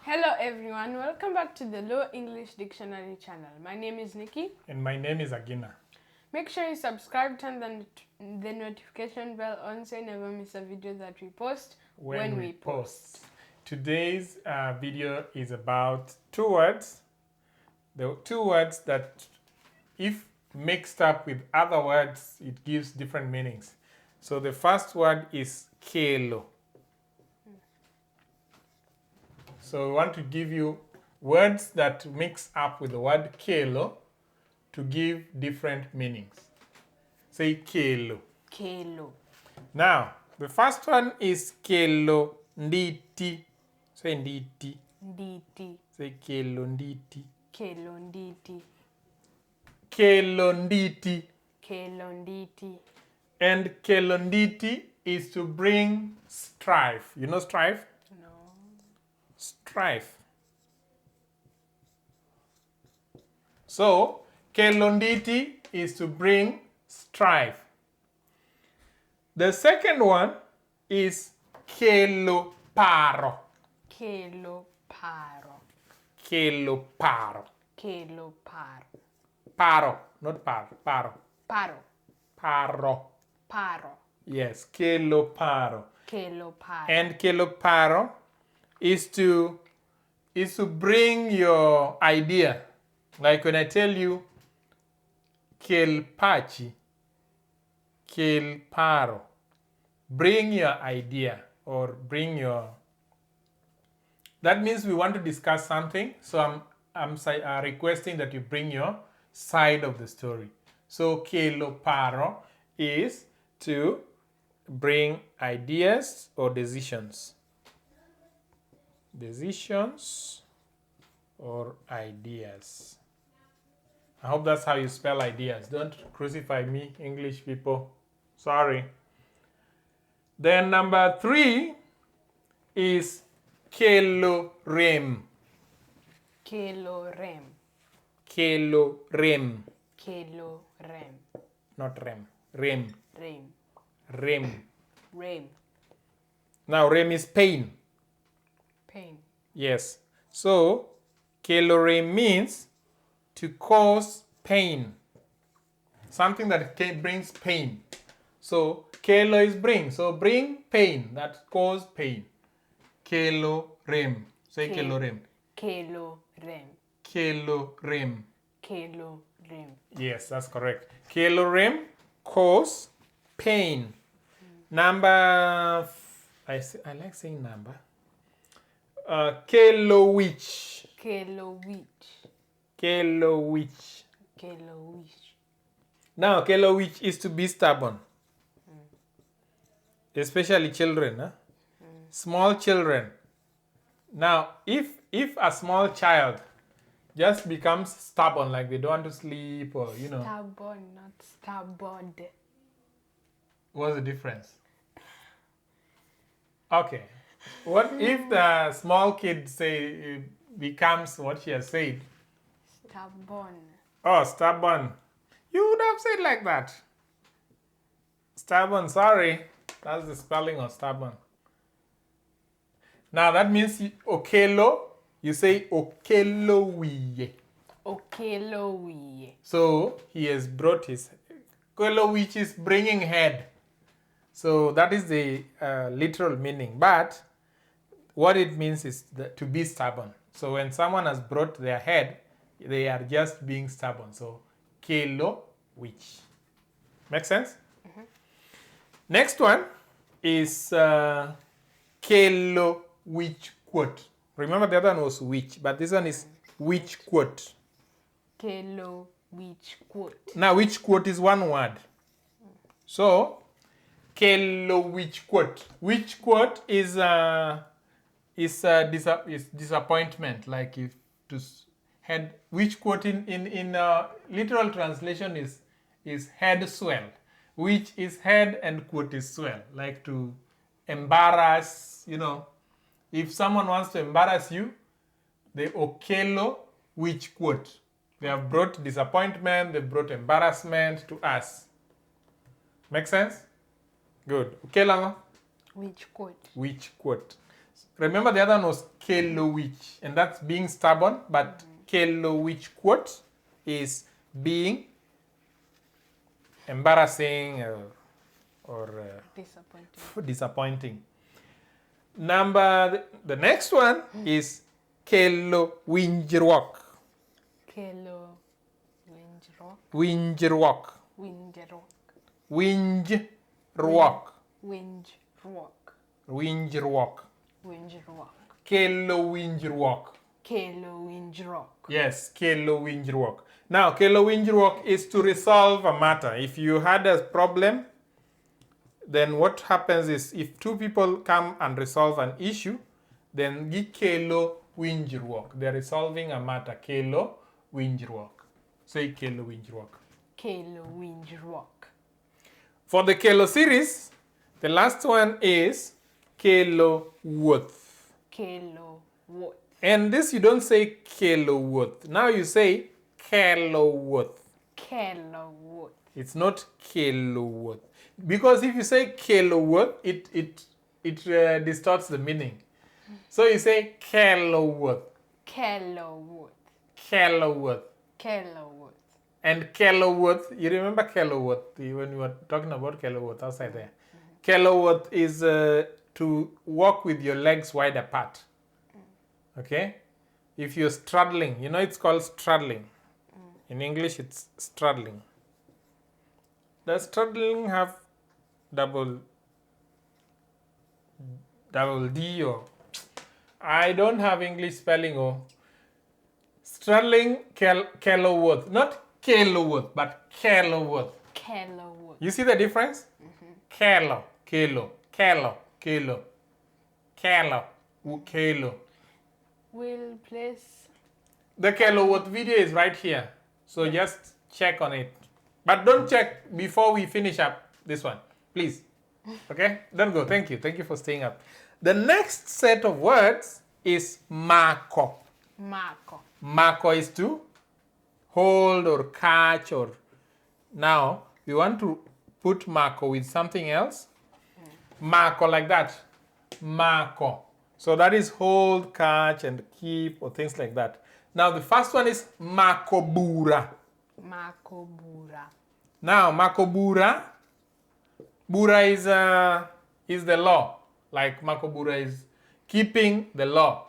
Hello everyone, welcome back to the Low English Dictionary channel. My name is Nikki. And my name is Agina. Make sure you subscribe, turn the notification bell on so you never miss a video that we post when we post. Today's video is about two words. The two words that if mixed up with other words, it gives different meanings. So the first word is kelo. So we want to give you words that mix up with the word kelo to give different meanings. Say kelo. Kelo. Now, the first one is kelo nditi. Say nditi. Nditi. Say kelo nditi. Kelo nditi. Kelo nditi. Kelo nditi. And kelo nditi is to bring strife. You know strife? No. Strife. So, kelo nditi is to bring strife. The second one is kelo paro. Kelo paro. Kelo paro. Kelo paro. Paro, not paro. Paro. Paro. Paro. Paro. Yes, kelo paro. Kelo paro. And kelo paro is to bring your idea. Like when I tell you kel pachi, kel paro. Bring your idea or bring your. That means we want to discuss something. So I'm requesting that you bring your side of the story. So kelo paro is to bring ideas or decisions. Decisions or ideas. I hope that's how you spell ideas. Don't crucify me, English people. Sorry. Then number 3 is kelo rem. Kelo rem. Kelo rem. Kelo rem. Not rem. Rem. Rem. Rem. Rem. Now rem is pain. Pain. Yes. So kelo rem means to cause pain. Something that brings pain. So kelo is bring. So bring pain. That cause pain. Kelo rem. Say kelo rem. Kelo rem. Kelo rem. Kelo rem. Yes, that's correct. Kelo rem cause pain. Number. I like saying number. Kelo witch. Kelo witch. Kelo witch. Kelo witch. Now, kelo witch is to be stubborn. Especially children. Huh? Small children. Now, if a small child just becomes stubborn, like they don't want to sleep or, Stubborn, not stubborn. What's the difference? Okay. What if the small kid becomes what she has said? Stubborn. Oh, stubborn. You would have said like that. Stubborn, sorry. That's the spelling of stubborn. Now that means okelo, you say okelowiye. Okelowiye. So he has brought his okelo, which is bringing head. So that is the literal meaning. But what it means is to be stubborn. So when someone has brought their head, they are just being stubborn. So kelo witch. Make sense? Mm-hmm. Next one is kelo witch quote. Remember the other one was witch, but this one is witch quote. Kelo witch quote. Now witch quote is one word. So kelo witch quote. Witch quote is disappointment. Like if to head. Witch quote in literal translation is head swell, which is head and quote is swell. Like to embarrass. If someone wants to embarrass you, they okelo witch quote. They have brought disappointment. They brought embarrassment to us. Make sense? Good. Okelo. Which quote? Which quote? remember the other one was kelowich, and that's being stubborn, but kelowich quote is being embarrassing or disappointing. The next one is kelowinjruok. Winjruok. Kelowinjruok. Yes, kelowinjruok. Now, kelowinjruok is to resolve a matter. If you had a problem, then what happens is if two people come and resolve an issue, then gi kelowinjruok. They're resolving a matter. Kelowinjruok. Say kelowinjruok. For the Kelo series, the last one is kelowuoth. And this you don't say kelowuoth. Now you say kelowuoth. It's not kelowuoth. Because if you say kelowuoth, it distorts the meaning. So you say kelowuoth. And kelowuoth, you remember kelowuoth when we were talking about kelowuoth outside there. Kelowuoth is to walk with your legs wide apart. Okay? If you're straddling, it's called straddling. In English, it's straddling. Does straddling have double D or? I don't have English spelling. Straddling, kelowuoth. Not kelowuoth, but kelowuoth. You see the difference? Kelo. We'll place. The kelowuoth video is right here. So just check on it. But don't check before we finish up this one. Please. Okay? Don't go. Thank you. Thank you for staying up. The next set of words is mako. Mako is to hold or catch or... Now, we want to put mako with something else. Mako like that. Mako. So that is hold, catch, and keep or things like that. Now, the first one is makobura. Now, makobura. Bura is the law. Like makobura is keeping the law.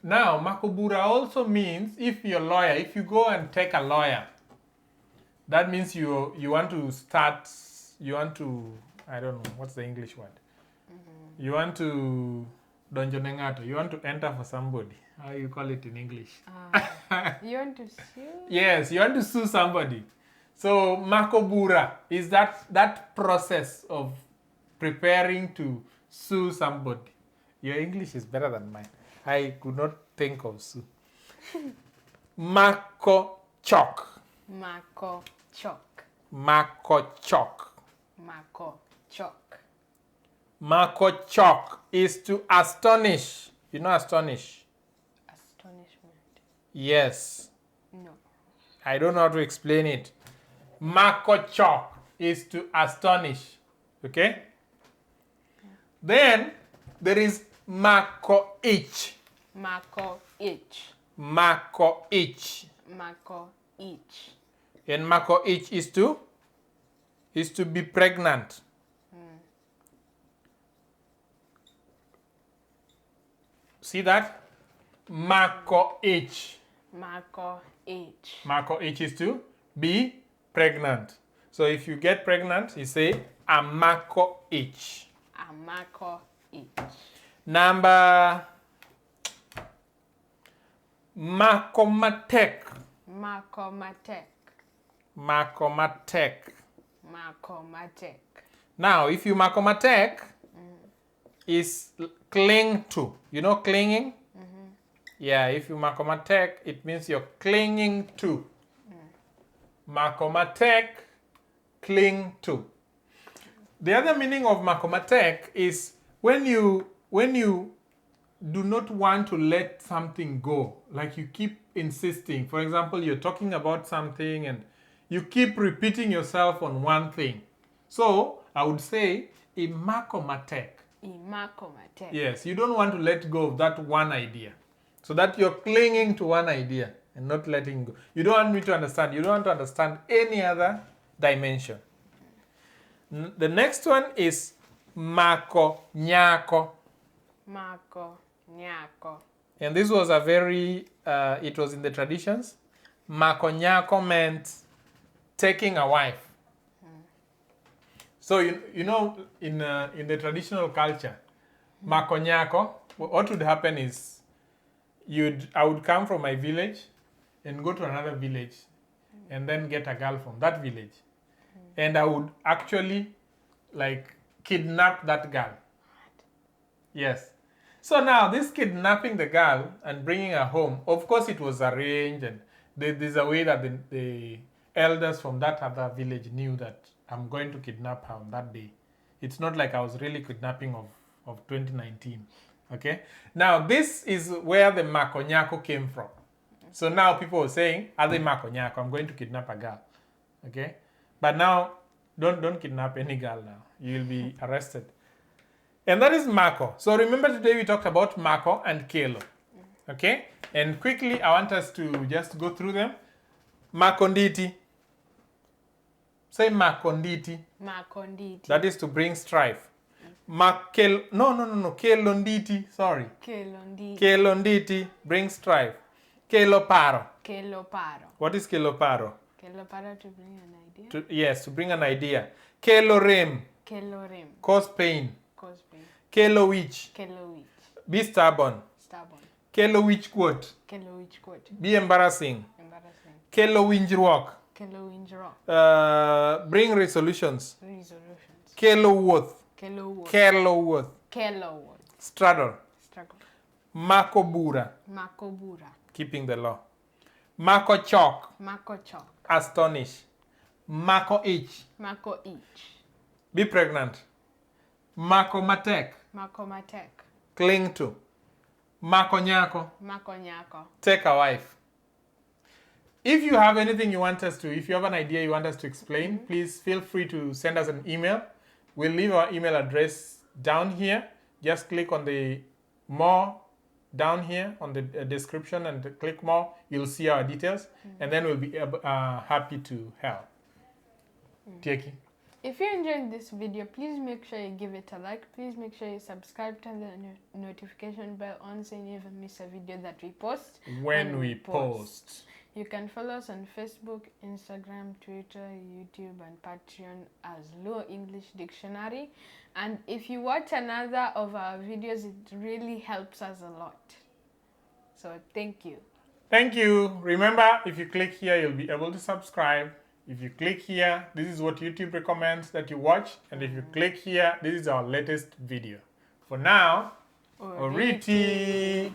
Now, makobura also means if you're a lawyer, if you go and take a lawyer, that means you want to start, I don't know, what's the English word? You want to, you want to enter for somebody. How you call it in English? You want to sue? Yes, you want to sue somebody. So, makobura is that process of preparing to sue somebody. Your English is better than mine. I could not think of sue. Makochok. Makochok is to astonish. You know astonish? Astonishment. Yes. No. I don't know how to explain it. Makochok is to astonish. Okay? Then there is makoich. And makoich is to be pregnant. See that? Makoich. Makoich is to be pregnant. So if you get pregnant, you say amakoich. Number makomatek. Now, if you makomatek is cling to. You know clinging? Yeah, if you makomatek, it means you're clinging to. Makomatek, cling to. The other meaning of makomatek is when you do not want to let something go, like you keep insisting. For example, you're talking about something and you keep repeating yourself on one thing. So I would say, makomatek Imako mate. Yes, you don't want to let go of that one idea. So that you're clinging to one idea and not letting go. You don't want me to understand. You don't want to understand any other dimension. The next one is mako nyako. Mako nyako. And this was a very, it was in the traditions. Mako nyako meant taking a wife. So, you know, in the traditional culture, mako nyako, what would happen is, I would come from my village and go to another village and then get a girl from that village. And I would actually like kidnap that girl. Yes. So now this kidnapping the girl and bringing her home, of course it was arranged, and there's a way that the elders from that other village knew that I'm going to kidnap her on that day. It's not like I was really kidnapping of 2019. Okay. Now this is where the makonyako came from. So now people are saying, are they makonyako? I'm going to kidnap a girl. Okay. But now don't kidnap any girl now. You'll be arrested. And that is mako. So remember today we talked about mako and kelo. Okay? And quickly I want us to just go through them. Makonditi. Say makonditi. Makonditi. That is to bring strife. Kelonditi. Sorry. Kelonditi. Kelonditi. Bring strife. Keloparo. Keloparo. What is keloparo? Keloparo to bring an idea. Yes, to bring an idea. Kelorem. Kelorem. Cause pain. Cause pain. Kelowich. Kelowich. Be stubborn. Stubborn. Kelowich quote. Kelowich quote. Be embarrassing. Embarrassing. Kelowinjruok. Kelowinjruok. Bring resolutions. Resolutions. Keloworth. Keloworth. Keloworth. Keloworth. Straddle. Struggle. Makobura. Makobura. Keeping the law. Makochok. Makochok. Astonish. Mako ich. Mako each. Be pregnant. Makomatek. Makomatek. Cling to. Makonyako. Makonyako. Take a wife. If you have anything you want us to, if you have an idea you want us to explain, please feel free to send us an email. We'll leave our email address down here. Just click on the more down here on the description and click more. You'll see our details, and then we'll be happy to help. Tieki. If you enjoyed this video, please make sure you give it a like. Please make sure you subscribe, turn the notification bell on so you never miss a video that we post When we post. You can follow us on Facebook, Instagram, Twitter, YouTube, and Patreon as Luo English Dictionary. And if you watch another of our videos, it really helps us a lot. So thank you. Thank you. Remember, if you click here, you'll be able to subscribe. If you click here, this is what YouTube recommends that you watch. And if you click here, this is our latest video. For now, Oriti.